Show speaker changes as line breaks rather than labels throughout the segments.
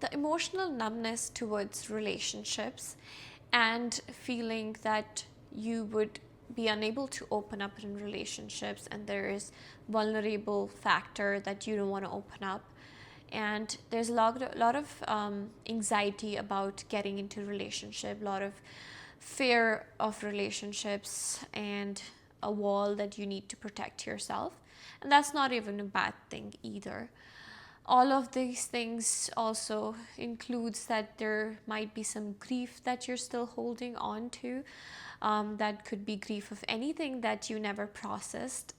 the emotional numbness towards relationships and feeling that you would be unable to open up in relationships, and there is vulnerable factor that you don't want to open up, and there's a lot of anxiety about getting into relationship, a lot of fear of relationships, and a wall that you need to protect yourself. And that's not even a bad thing either. All of these things also includes that there might be some grief that you're still holding on to. That could be grief of anything that you never processed,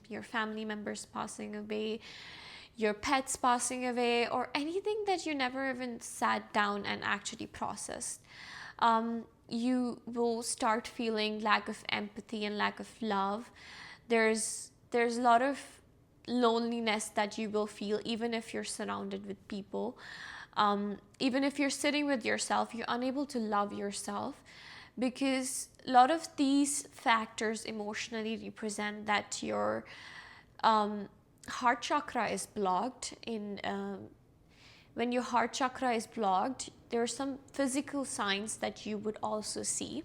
your family members passing away, your pets passing away, or anything that you never even sat down and actually processed. You will start feeling lack of empathy and lack of love. There's a lot of loneliness that you will feel even if you're surrounded with people. Even if you're sitting with yourself, you're unable to love yourself, because a lot of these factors emotionally represent that your heart chakra is blocked. When your heart chakra is blocked, there are some physical signs that you would also see.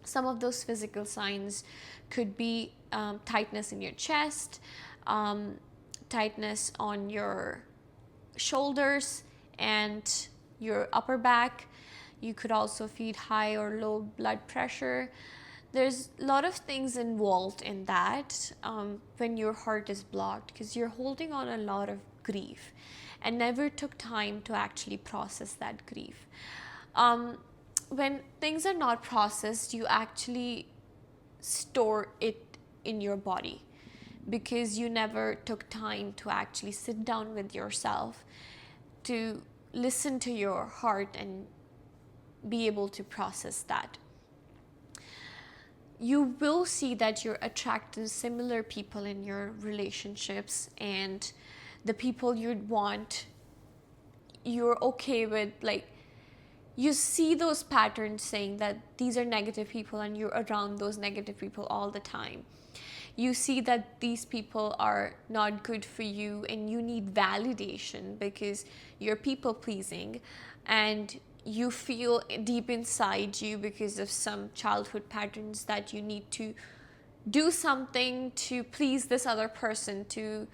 Some of those physical signs could be tightness in your chest, tightness on your shoulders and your upper back. You could also feel high or low blood pressure. There's a lot of things involved in that when your heart is blocked, because you're holding on a lot of grief and never took time to actually process that grief. When things are not processed, you actually store it in your body because you never took time to actually sit down with yourself to listen to your heart and be able to process that. You will see that you're attracted to similar people in your relationships, and the people you'd want, you're okay with. Like, you see those patterns saying that these are negative people and you're around those negative people all the time. You see that these people are not good for you and you need validation because you're people pleasing, and you feel deep inside you because of some childhood patterns that you need to do something to please this other person to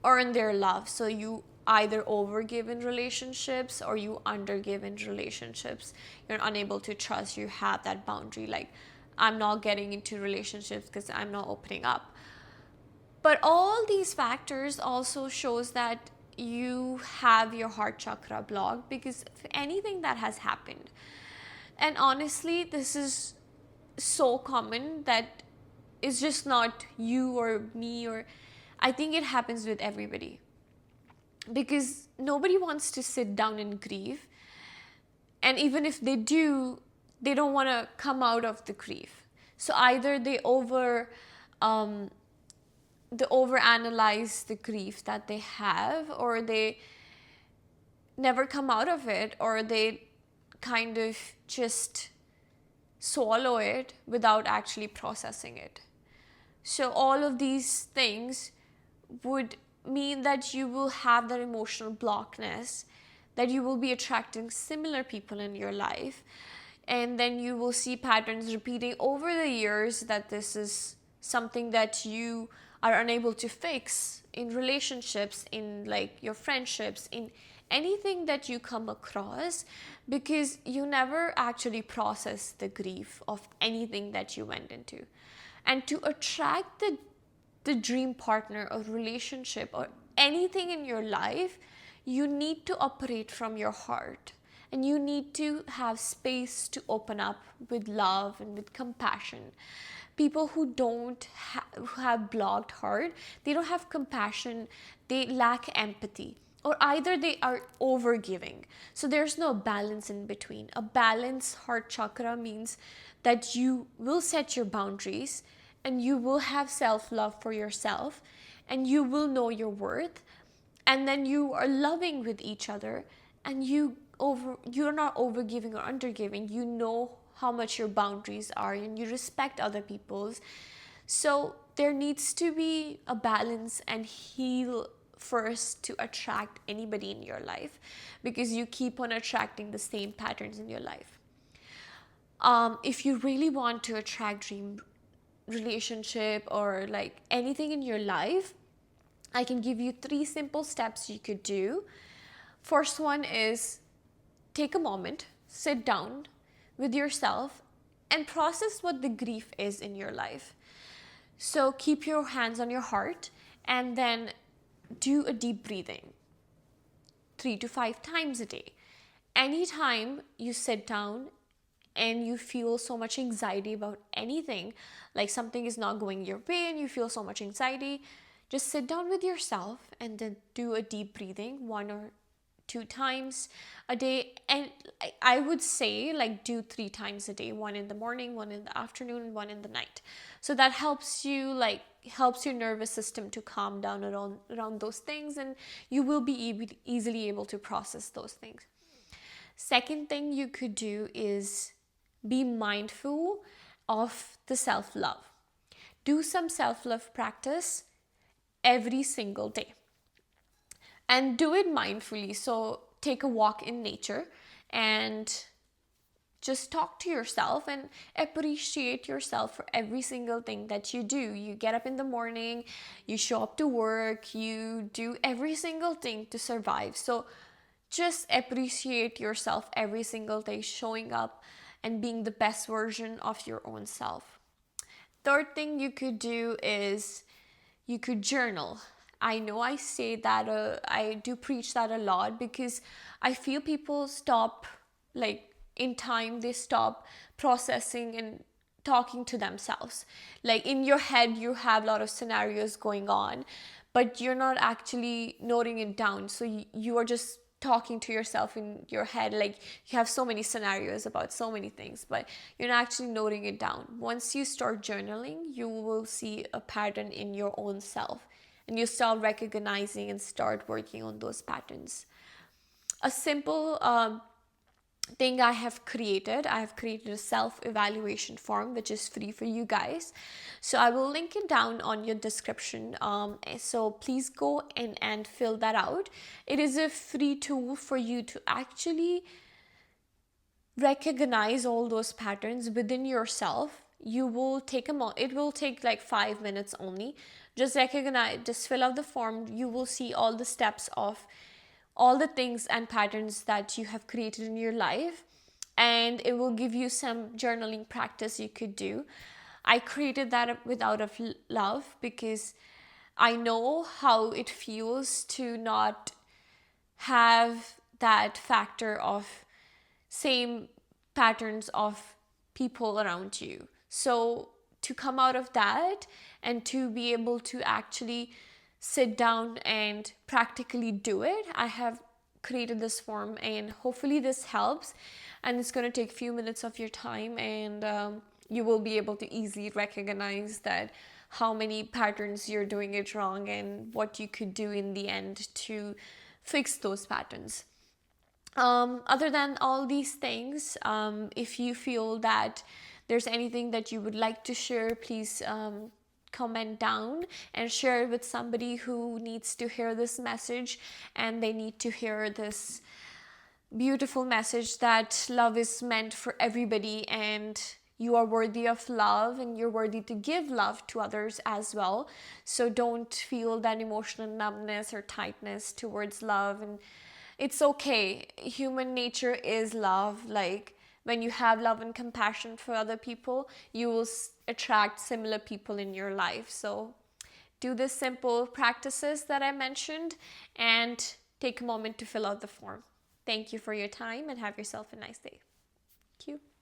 earn their love. So you either overgive in relationships or you undergive in relationships. You're unable to trust. You have that boundary, like, I'm not getting into relationships because I'm not opening up. But all these factors also shows that you have your heart chakra blocked because of anything that has happened. And honestly, this is so common that it's just not you or me, or I think it happens with everybody, because nobody wants to sit down and grieve, and even if they do, they don't want to come out of the grief. So either they overanalyze the grief that they have, or they never come out of it, or they kind of just swallow it without actually processing it. So all of these things would mean that you will have that emotional blockness, that you will be attracting similar people in your life, and then you will see patterns repeating over the years, that this is something that you are unable to fix in relationships, in like your friendships, in anything that you come across, because you never actually process the grief of anything that you went into. And to attract the dream partner or relationship or anything in your life, you need to operate from your heart, and you need to have space to open up with love and with compassion. People who who have blocked heart, they don't have compassion, they lack empathy, or either they are overgiving. So there's no balance in between. A balanced heart chakra means that you will set your boundaries, and you will have self-love for yourself, and you will know your worth, and then you are loving with each other, and you're not overgiving or undergiving. You know how much your boundaries are, and you respect other people's. So there needs to be a balance and heal first to attract anybody in your life, because you keep on attracting the same patterns in your life. If you really want to attract dream relationship or like anything in your life, I can give you 3 simple steps you could do. First one is take a moment, sit down with yourself and process what the grief is in your life. So keep your hands on your heart and then do a deep breathing 3 to 5 times a day. Anytime you sit down and you feel so much anxiety about anything, like something is not going your way and you feel so much anxiety, just sit down with yourself and then do a deep breathing 1 or 2 times a day. And I would say like do 3 times a day, 1 in the morning, 1 in the afternoon, and 1 in the night. So that helps you, like helps your nervous system to calm down around those things, and you will be easily able to process those things. Second thing you could do is be mindful of the self-love. Do some self-love practice every single day and do it mindfully. So take a walk in nature and just talk to yourself and appreciate yourself for every single thing that you do. You get up in the morning, you show up to work, you do every single thing to survive. So just appreciate yourself every single day, showing up and being the best version of your own self. Third thing you could do is you could journal. I know I say that, I do preach that a lot, because I feel people stop, like in time, they stop processing and talking to themselves. Like in your head, you have a lot of scenarios going on, but you're not actually noting it down. So you are just talking to yourself in your head, like you have so many scenarios about so many things, but you're not actually noting it down. Once you start journaling, you will see a pattern in your own self, and you start recognizing and start working on those patterns. A simple thing I have created a self-evaluation form which is free for you guys, so I will link it down on your description, so please go in and fill that out. It is a free tool for you to actually recognize all those patterns within yourself. You will take it will take like 5 minutes only. Just fill out the form. You will see all the steps of all the things and patterns that you have created in your life, and it will give you some journaling practice you could do. I created that without of love, because I know how it feels to not have that factor of same patterns of people around you. So to come out of that and to be able to actually sit down and practically do it, I have created this form, and hopefully this helps. And it's going to take a few minutes of your time, and you will be able to easily recognize that how many patterns you're doing it wrong and what you could do in the end to fix those patterns. Other than all these things, if you feel that there's anything that you would like to share, please comment down and share it with somebody who needs to hear this message, and they need to hear this beautiful message that love is meant for everybody, and you are worthy of love, and you're worthy to give love to others as well. So don't feel that emotional numbness or tightness towards love, and it's okay. Human nature is love. Like when you have love and compassion for other people, you will attract similar people in your life. So do the simple practices that I mentioned and take a moment to fill out the form. Thank you for your time, and have yourself a nice day. Thank you.